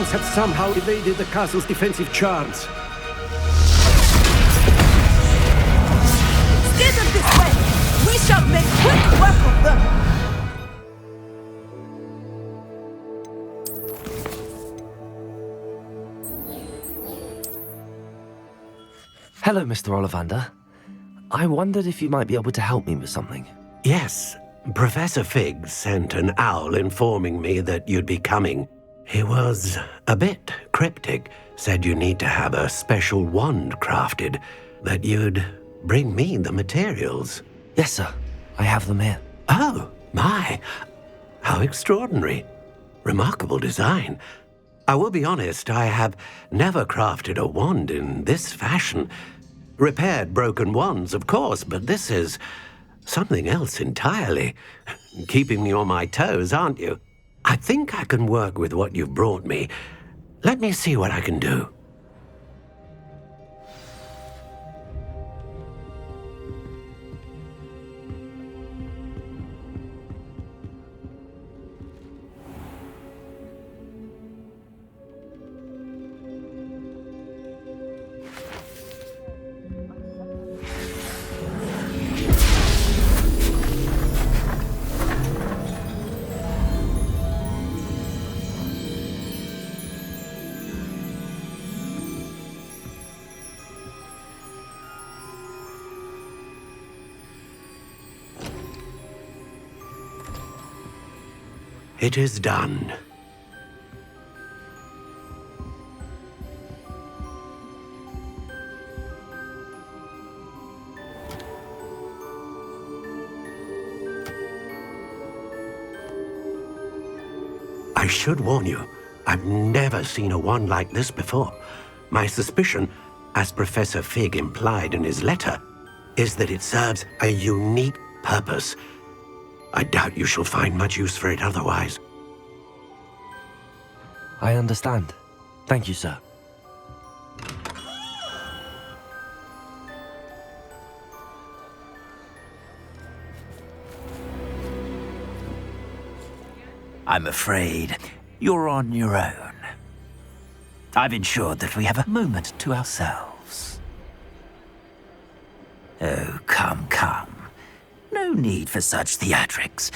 rebels have somehow evaded the castle's defensive charms. Steer them this way! We shall make quick work of them! Hello, Mr. Ollivander. I wondered if you might be able to help me with something. Yes, Professor Fig sent an owl informing me that you'd be coming. He was a bit cryptic, said you need to have a special wand crafted, that you'd bring me the materials. Yes, sir. I have them here. Oh, my. How extraordinary. Remarkable design. I will be honest, I have never crafted a wand in this fashion. Repaired broken wands, of course, but this is something else entirely. Keeping me on my toes, aren't you? I think I can work with what you've brought me. Let me see what I can do. It is done. I should warn you, I've never seen a wand like this before. My suspicion, as Professor Fig implied in his letter, is that it serves a unique purpose. I doubt you shall find much use for it otherwise. I understand. Thank you, sir. I'm afraid you're on your own. I've ensured that we have a moment to ourselves. Oh, come, come. No need for such theatrics.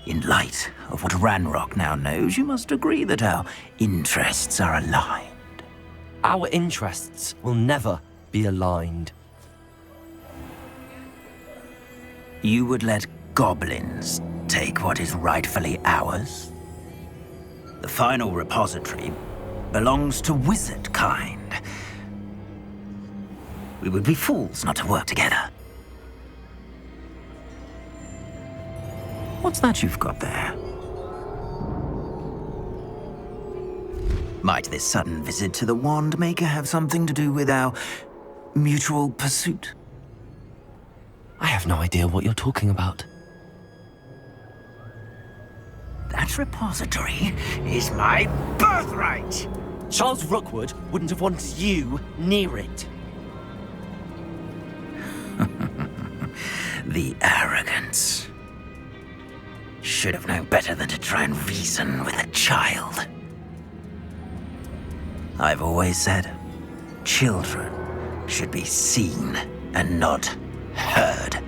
In light of what Ranrock now knows, you must agree that our interests are aligned. Our interests will never be aligned. You would let goblins take what is rightfully ours? The final repository belongs to wizard kind. We would be fools not to work together. What's that you've got there? Might this sudden visit to the Wand Maker have something to do with our mutual pursuit? I have no idea what you're talking about. That repository is my birthright! Charles Rookwood wouldn't have wanted you near it. The arrogance. Should have known better than to try and reason with a child. I've always said, children should be seen and not heard.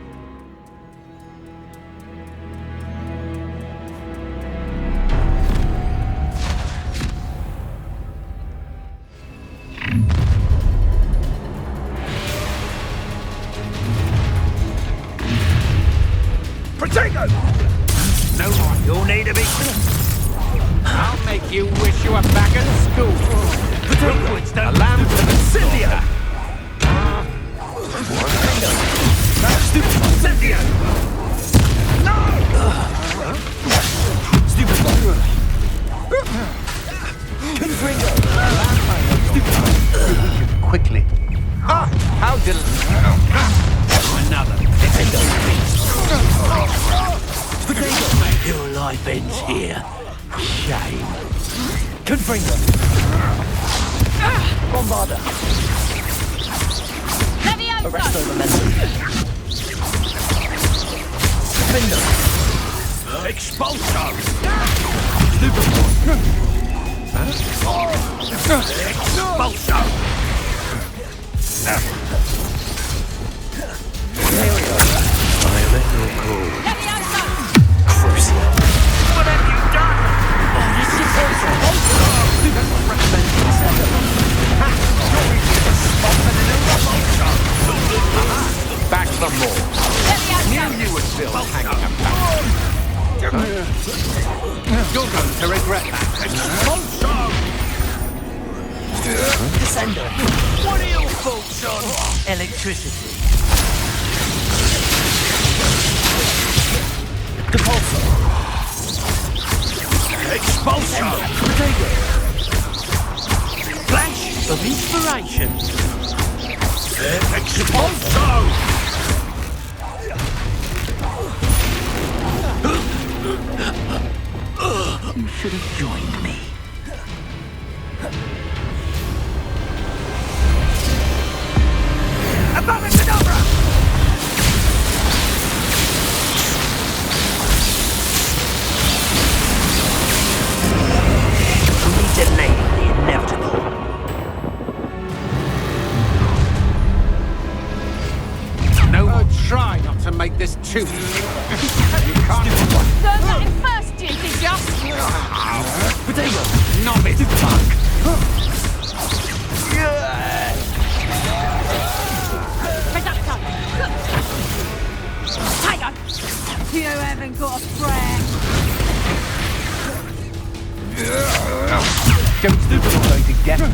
Protego! No more. You'll need to be... I'll make you wish you were back at school. Rookwood's the lamb to the Cynthia! Cynthia! No! Stupid Confringo! Quickly. Ah! How another. Your life ends here. Shame. Confringo! Bombarder! Arresto Momentum! Confringo! Expulso! What have you done? Back for more. Knew you were still hanging about. You're going to regret that. Descender. What are your thoughts on Electricity. expulsion? Potato. Flash of inspiration. Expulsion! You should have joined me. Abracadabra! We delay the inevitable. No more try not to make this too easy. You can't Learn that in first year, did ya? potato. Novice fuck. Potato. Potato. You haven't got a prayer. Don't stupid or going to get him.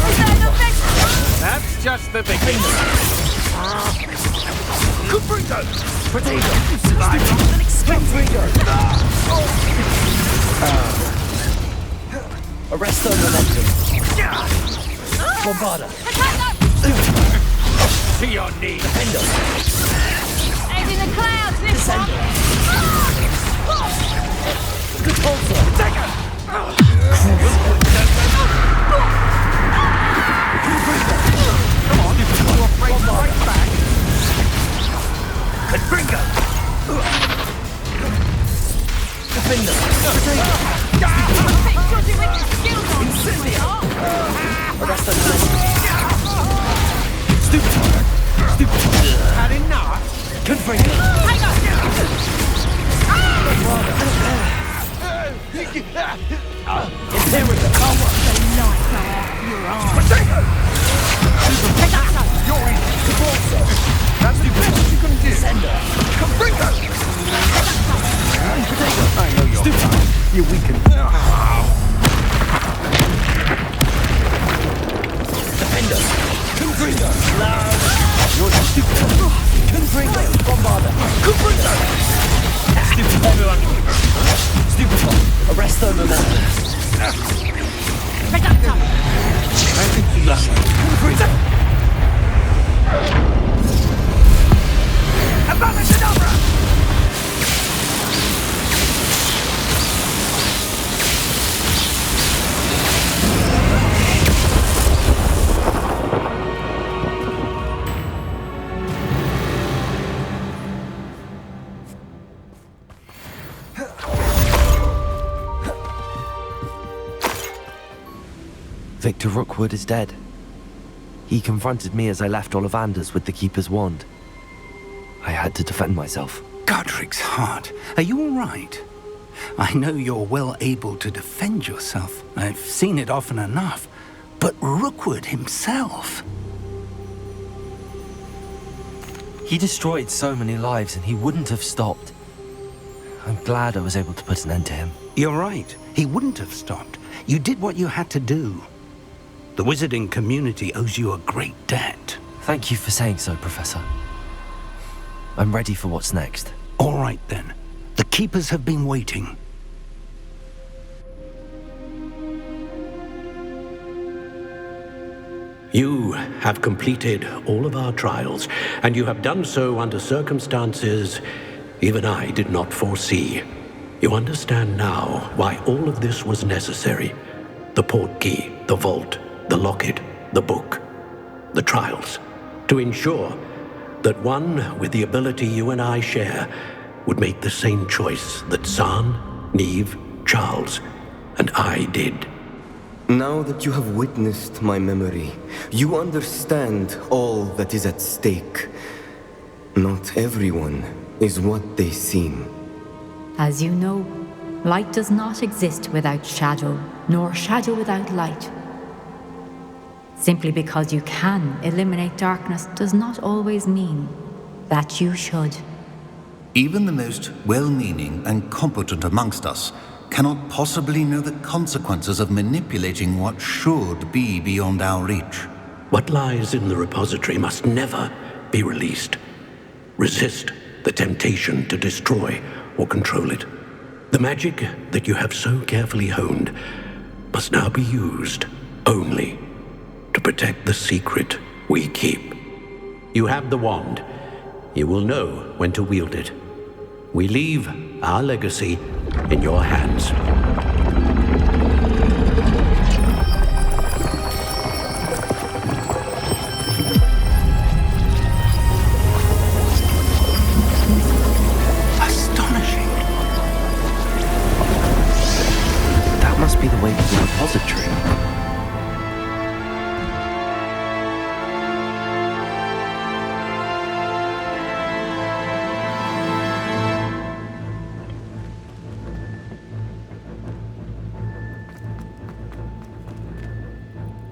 Is that the best? That's just the beginning. Caprito! Potato. Longer than expected. Arresto momentum. Bombarda. Potato. To your knees. Head in the clouds, this one. Good pulsar. Come on, you're afraid to fight back. Caprito! Defender. Pictures you with your skills on, sweetheart. Arresto momentum. Had enough? Confringo. Potato. Imperial. I want the light go out your eyes. Potato. You're in. That's the best you can do. Caprito! I know you're tired. You're weakened. Defender. Confringo. You're stupid. Confringo. Bombarda. Caprito! Stupefy. Arresto momentum. Potato. I think you lost me. Confringo. Abracadabra! Victor Rookwood is dead. He confronted me as I left Ollivander's with the Keeper's wand. I had to defend myself. Godric's heart. Are you all right? I know you're well able to defend yourself. I've seen it often enough. But Rookwood himself... He destroyed so many lives and he wouldn't have stopped. I'm glad I was able to put an end to him. You're right. He wouldn't have stopped. You did what you had to do. The wizarding community owes you a great debt. Thank you for saying so, Professor. I'm ready for what's next. All right, then. The Keepers have been waiting. You have completed all of our trials, and you have done so under circumstances even I did not foresee. You understand now why all of this was necessary. The portkey, the vault, the locket, the book, the trials. To ensure that one with the ability you and I share would make the same choice that Zahn, Neve, Charles, and I did. Now that you have witnessed my memory, you understand all that is at stake. Not everyone is what they seem. As you know, light does not exist without shadow, nor shadow without light. Simply because you can eliminate darkness does not always mean that you should. Even the most well-meaning and competent amongst us cannot possibly know the consequences of manipulating what should be beyond our reach. What lies in the repository must never be released. Resist the temptation to destroy or control it. The magic that you have so carefully honed must now be used only to protect the secret we keep. You have the wand. You will know when to wield it. We leave our legacy in your hands. Astonishing. That must be the way to the repository.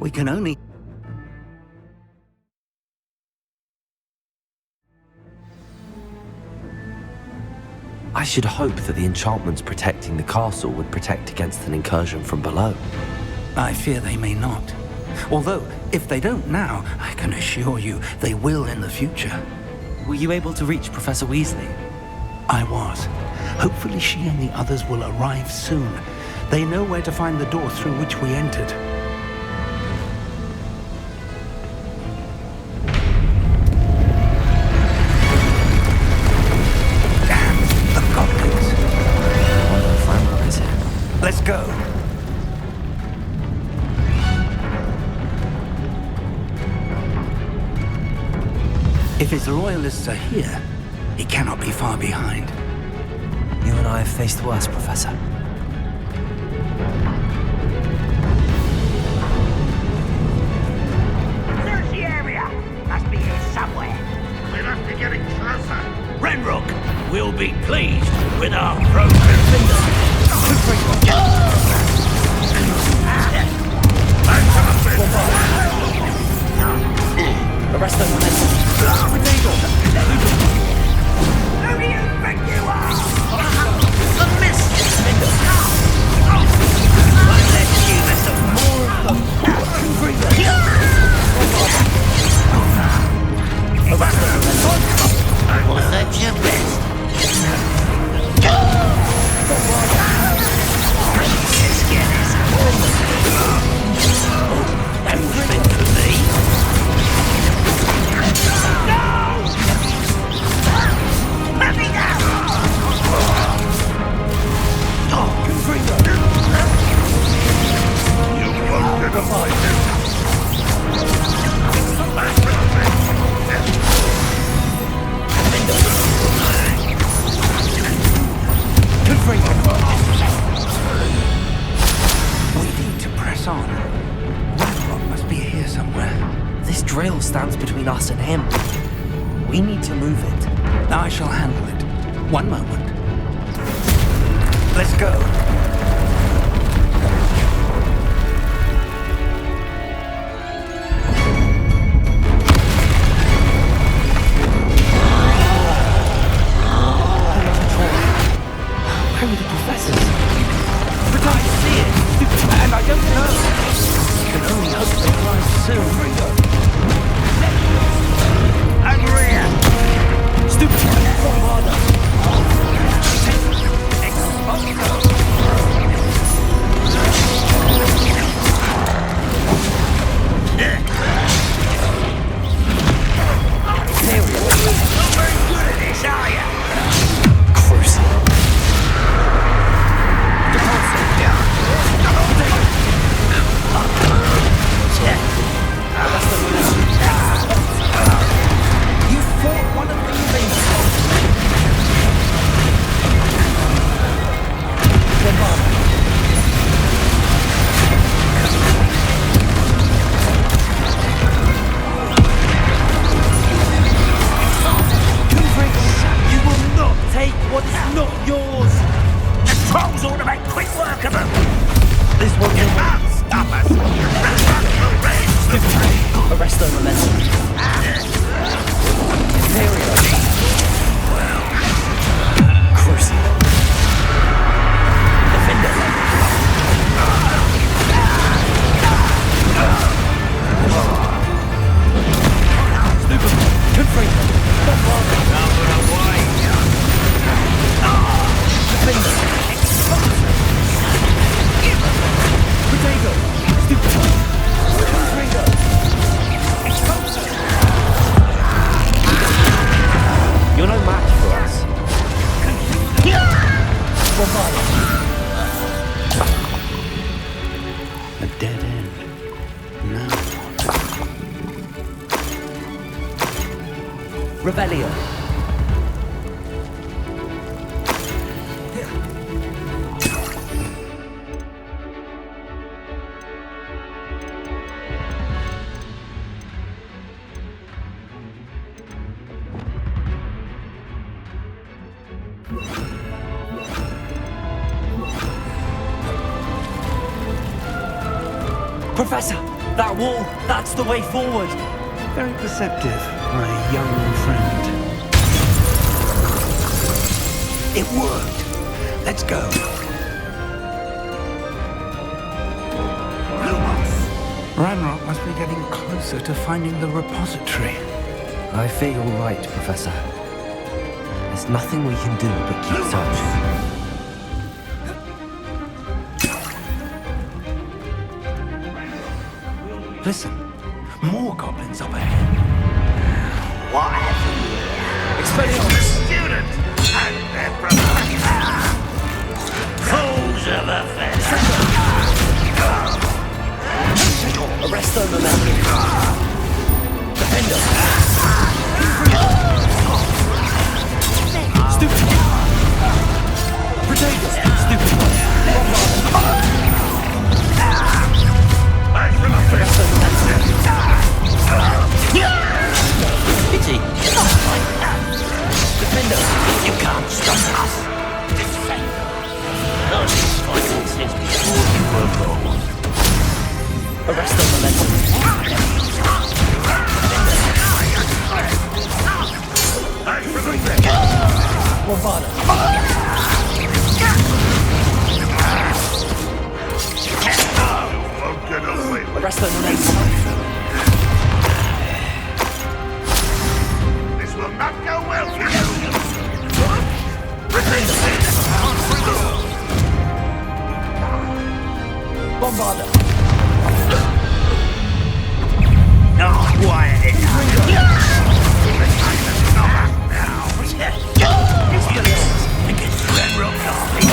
We can only... I should hope that the enchantments protecting the castle would protect against an incursion from below. I fear they may not. Although, if they don't now, I can assure you they will in the future. Were you able to reach Professor Weasley? I was. Hopefully she and the others will arrive soon. They know where to find the door through which we entered. Let's go. If his royalists are here, he cannot be far behind. You and I have faced worse, Professor. Search the area! Must be here somewhere. We must be getting closer. Renrook will be pleased with our progress. The rest of them. Who do you think you are? The mist! One less human of more of was that your best? That was meant for me. Let me down! You won't get a fight. We need to press on. Ranrock must be here somewhere. This drill stands between us and him. We need to move it. I shall handle it. One moment. Let's go. Where are the professors? But I see it, and I don't know. We can only hope they arrive soon. Over here! Stupid! One harder! what's not yours! The trolls ought to make quick work of them! This one You can't stop us! We'll raise the tree! Arresto momentum. Imperial. Crucible. Defender. Confringo. Number away! Defender. Potato. Stupid. Confringo. You're no match for us. A dead end. Now Rebellion. Professor, that wall, that's the way forward. very perceptive, my young friend. It worked. Let's go. Ranrock must be getting closer to finding the repository. I fear you're right, Professor. There's nothing we can do but keep searching. Listen, more goblins up ahead. What have you here? Expelliarmus! Student and their professor. Fools of a feather. Arresto momentum. Defender! Stupid! Potato! Stupid! Arresto momentum. Pity! Defender! You can't stop us. Defender. Not fighting since before you were born. Arresto momentum. Bombarda. Arresto momentum. This will not go well for you. Bombarda. Not quiet enough. Against Ranrock Army.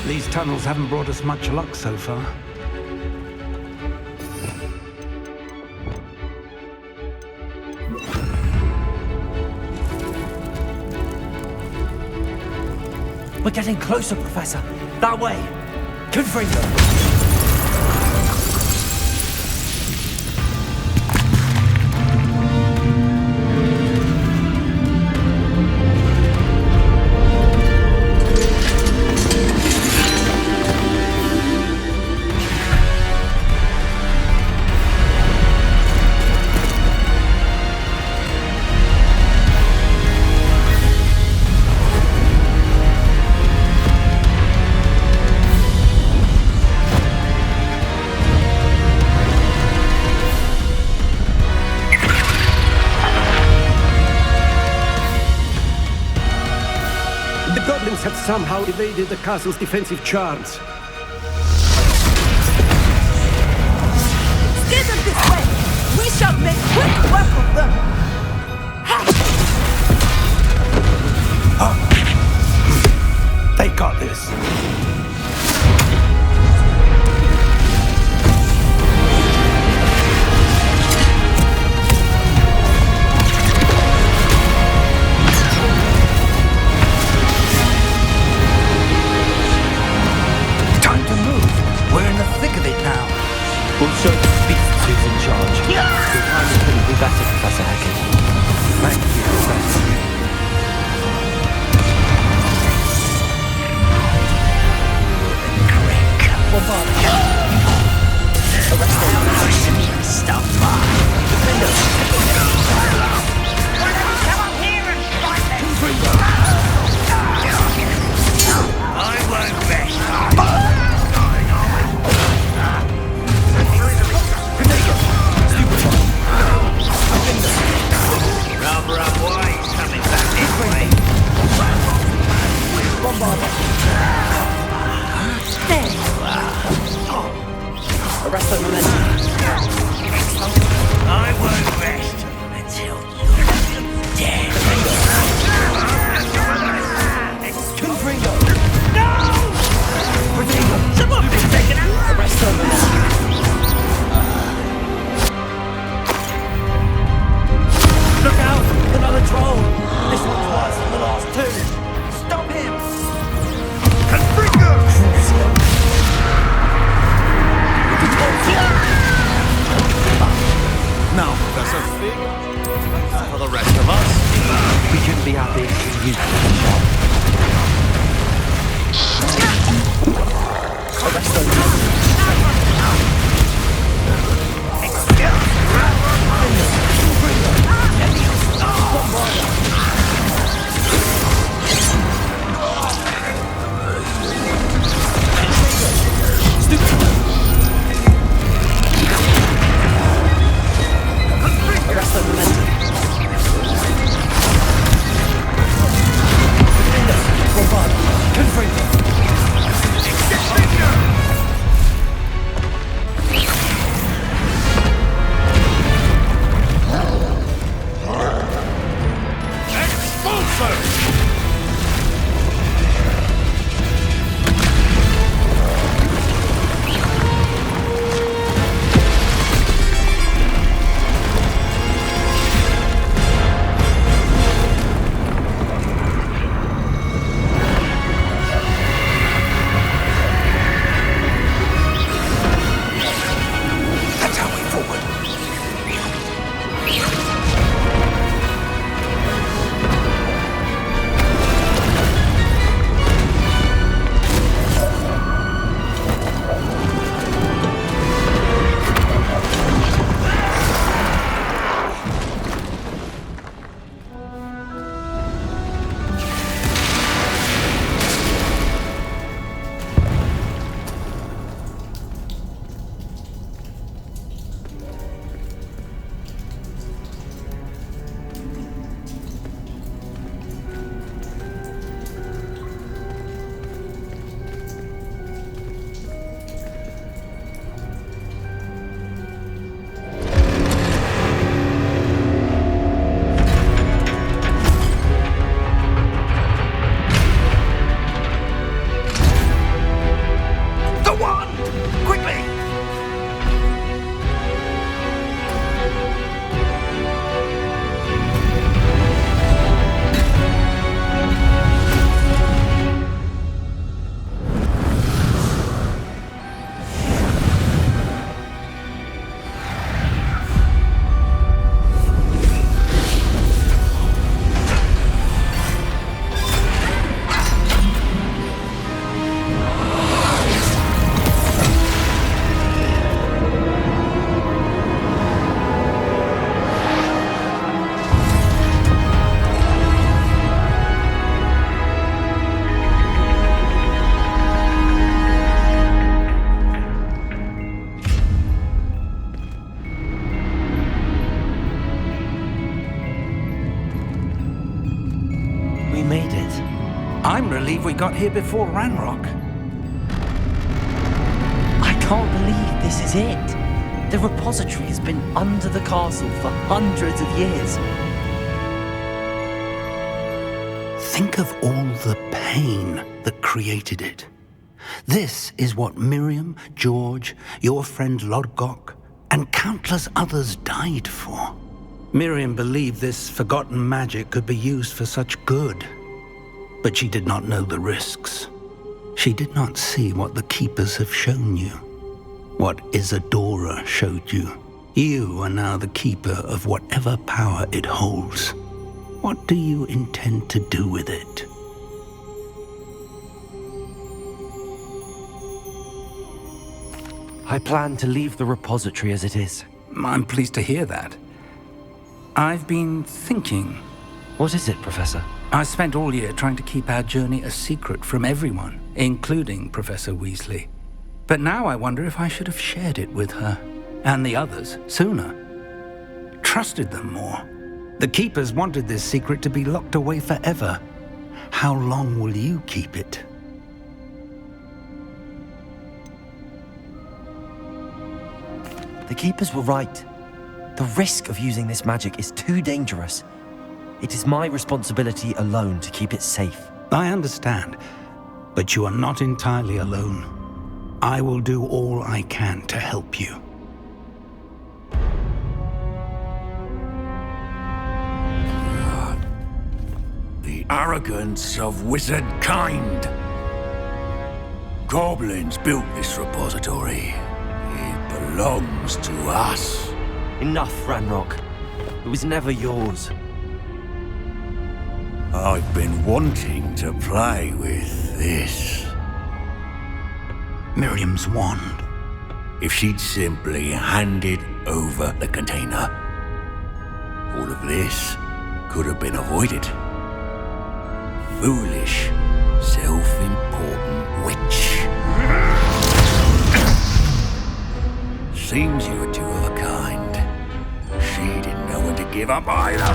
These tunnels haven't brought us much luck so far. We're getting closer, Professor. That way. Confringo. somehow evaded the castle's defensive charms. Steer them this way! We shall make quick work of them! They got this. Time to move. We're in the thick of it now. We'll show the beasts who's in charge. Your timing couldn't be better, Professor Hecken. Thank you, Professor. Arrest the momentum. we got here before Ranrock? I can't believe this is it. The repository has been under the castle for hundreds of years. Think of all the pain that created it. This is what Miriam, George, your friend Lodgok, and countless others died for. Miriam believed this forgotten magic could be used for such good, but she did not know the risks. She did not see what the Keepers have shown you, what Isadora showed you. You are now the Keeper of whatever power it holds. What do you intend to do with it? I plan to leave the repository as it is. I'm pleased to hear that. I've been thinking. What is it, Professor? I spent all year trying to keep our journey a secret from everyone, including Professor Weasley. But now I wonder if I should have shared it with her, and the others, sooner. Trusted them more. The Keepers wanted this secret to be locked away forever. How long will you keep it? The Keepers were right. The risk of using this magic is too dangerous. It is my responsibility alone to keep it safe. I understand, but you are not entirely alone. I will do all I can to help you. The arrogance of wizard kind. Goblins built this repository. It belongs to us. Enough, Ranrock. It was never yours. I've been wanting to play with this. Miriam's wand. If she'd simply handed over the container, all of this could have been avoided. Foolish, self-important witch. Seems you were two of a kind. She didn't know when to give up either.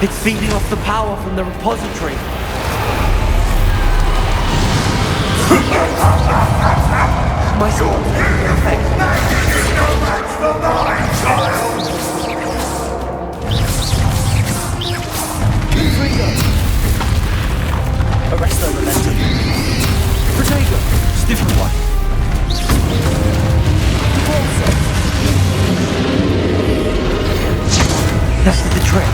It's feeding off the power from the repository. My sword's taking effect. No match for mine, child! Trigger! Arrest the momentum. Protego! Stiffen one. That's the trick.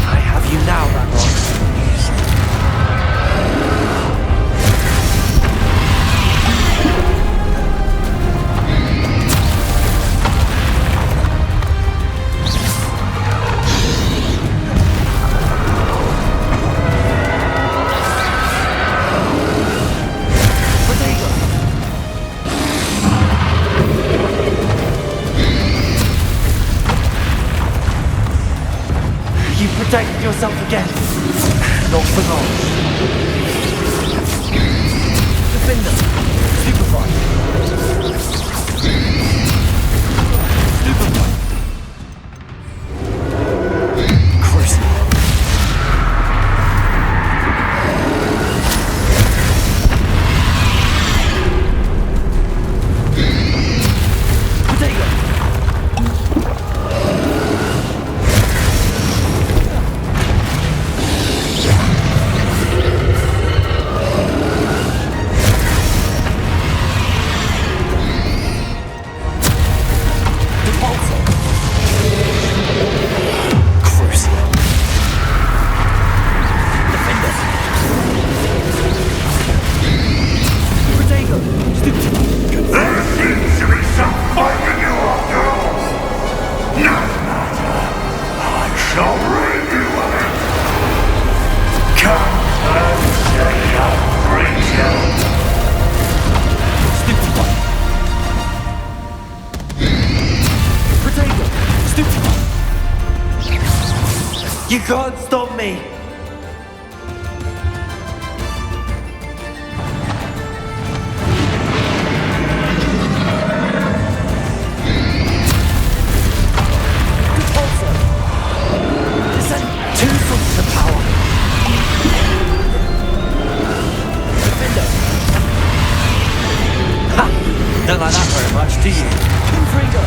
I have you now, Ranrock. can't stop me! Two sources of power. Defender. Ha! Don't like that very much, do you? Confringo.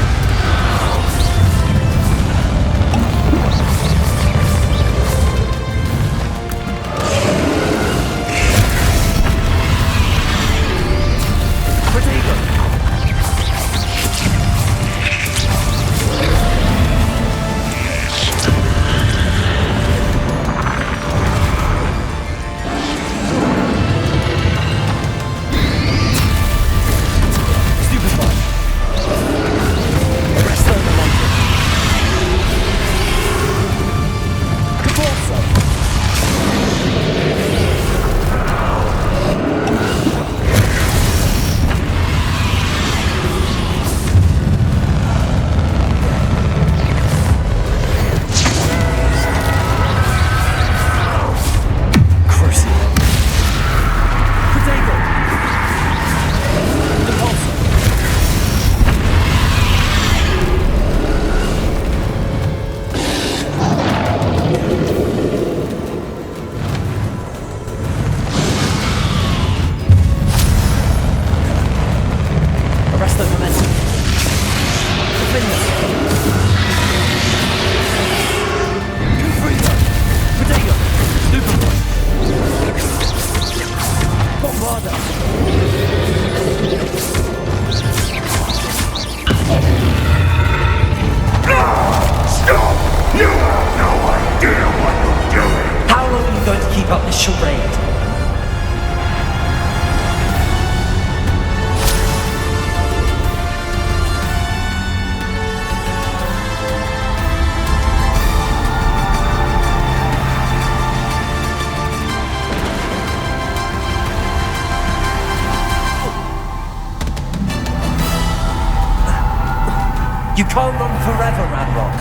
You can't run forever, Ranrock.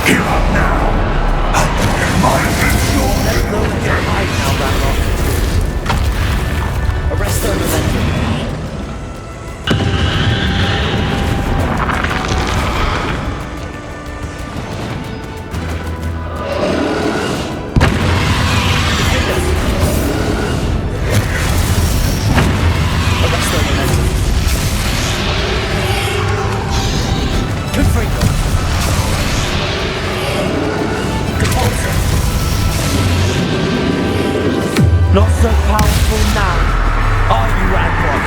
Give up now! There's nowhere to hide now, Ranrock. Arrest their momentum. Not so powerful now, are you, Ranrock?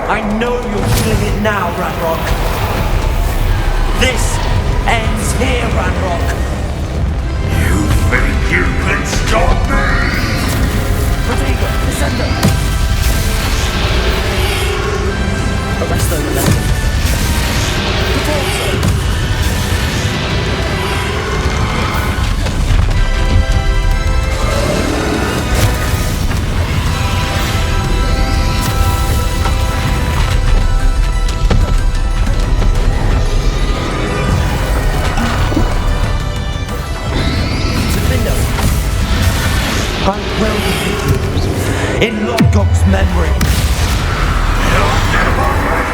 I know you're feeling it now, Ranrock. This ends here, Ranrock. You think you can stop me? Protego, Descender. Arresto Momentum. Repulsor. I will defeat you in Lodgok's memory. You'll never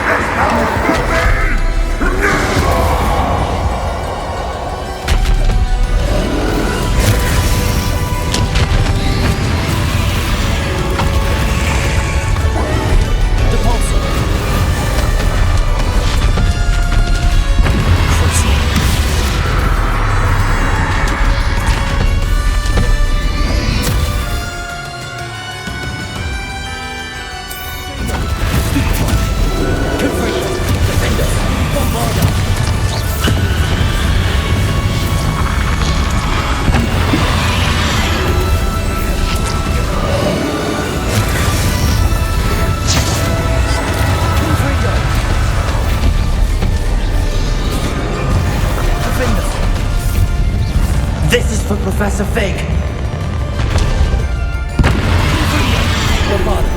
This is for Professor Fig. Your father.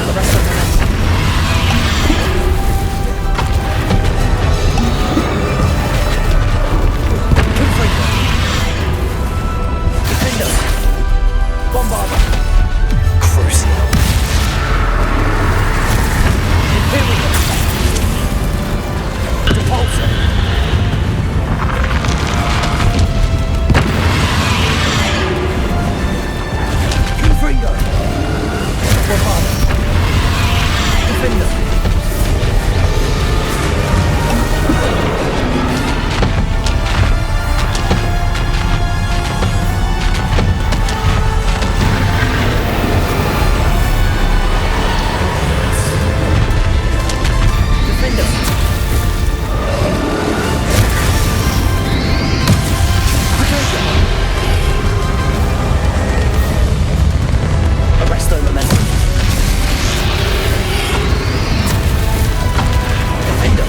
Arrest the momentum. Confringo. Defender. Bombarder. Crucial. Imperial. Depulsor. Confringo. Bombarder. Defender. Arresto momentum. Defender.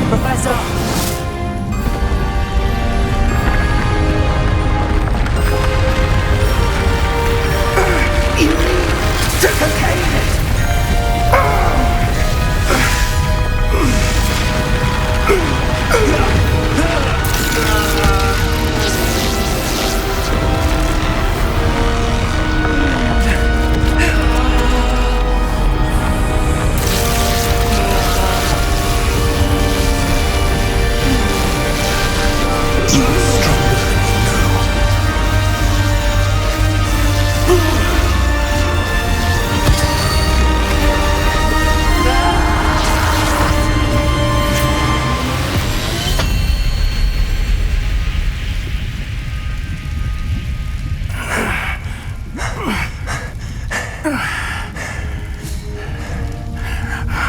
Professor! You need to contain it! You are stronger than you know.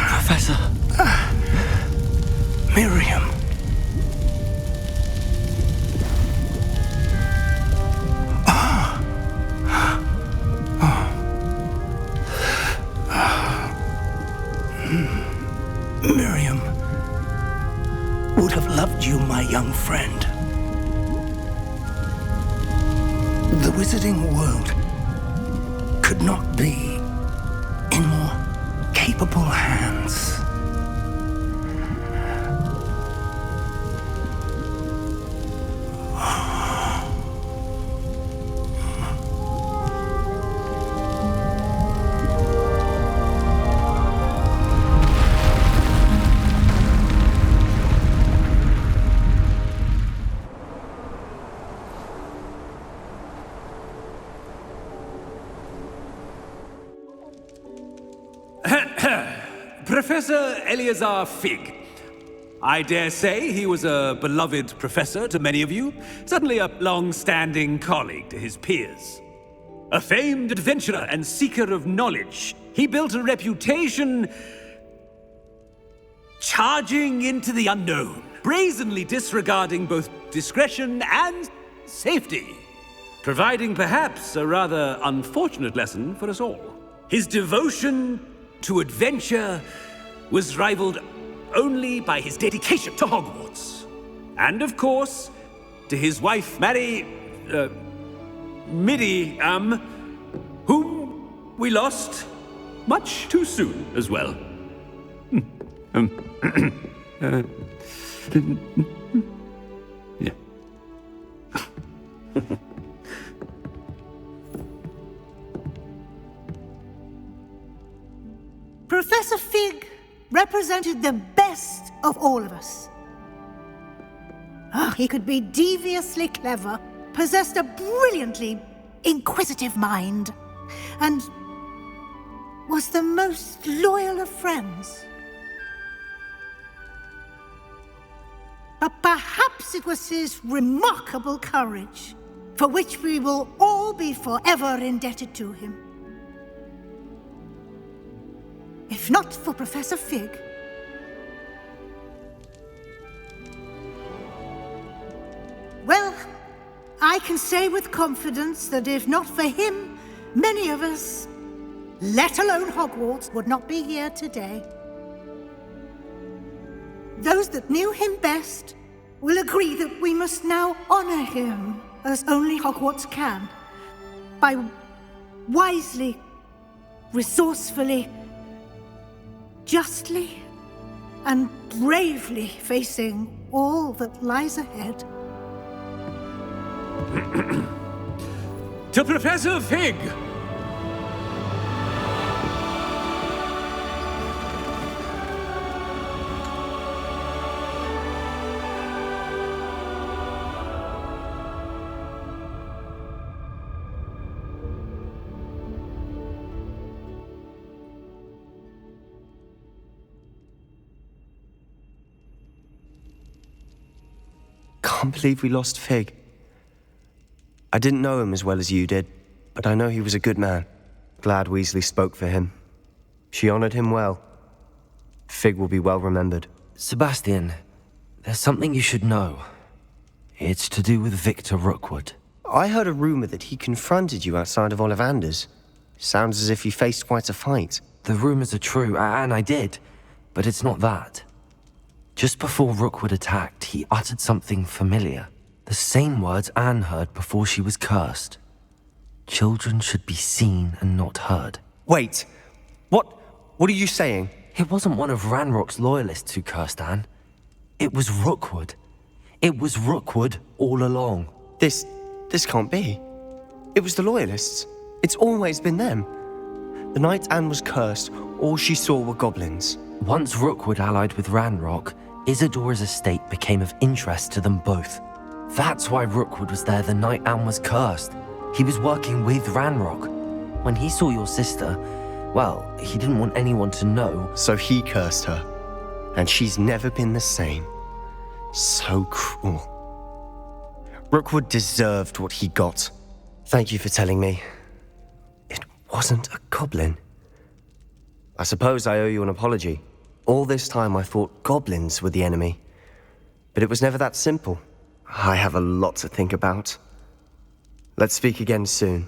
Professor. Miriam. Miriam would have loved you, my young friend. The wizarding world could not be in more capable hands. Professor Eleazar Fig. I dare say he was a beloved professor to many of you, certainly a long-standing colleague to his peers. A famed adventurer and seeker of knowledge, he built a reputation charging into the unknown, brazenly disregarding both discretion and safety, providing perhaps a rather unfortunate lesson for us all. His devotion to adventure was rivaled only by his dedication to Hogwarts. And of course, to his wife, Miriam, whom we lost much too soon as well. Yeah. Professor Fig represented the best of all of us. He could be deviously clever, possessed a brilliantly inquisitive mind, and was the most loyal of friends. But perhaps it was his remarkable courage, for which we will all be forever indebted to him. If not for Professor Fig, well, I can say with confidence that if not for him, many of us, let alone Hogwarts, would not be here today. Those that knew him best will agree that we must now honor him as only Hogwarts can, by wisely, resourcefully, justly, and bravely facing all that lies ahead. To Professor Fig! Can't believe we lost Fig. I didn't know him as well as you did, but I know he was a good man. Glad Weasley spoke for him. She honored him well. Fig will be well remembered. Sebastian, there's something you should know. It's to do with Victor Rookwood. I heard a rumor that he confronted you outside of Ollivander's. Sounds as if you faced quite a fight. The rumors are true, and I did, but it's not that. Just before Rookwood attacked, he uttered something familiar. The same words Anne heard before she was cursed. Children should be seen and not heard. Wait, what are you saying? It wasn't one of Ranrock's loyalists who cursed Anne. It was Rookwood. It was Rookwood all along. This can't be. It was the loyalists. It's always been them. The night Anne was cursed, all she saw were goblins. Once Rookwood allied with Ranrock, Isadora's estate became of interest to them both. That's why Rookwood was there the night Anne was cursed. He was working with Ranrock. When he saw your sister, well, he didn't want anyone to know. So he cursed her. And she's never been the same. So cruel. Rookwood deserved what he got. Thank you for telling me. It wasn't a goblin. I suppose I owe you an apology. All this time I thought goblins were the enemy. But it was never that simple. I have a lot to think about. Let's speak again soon.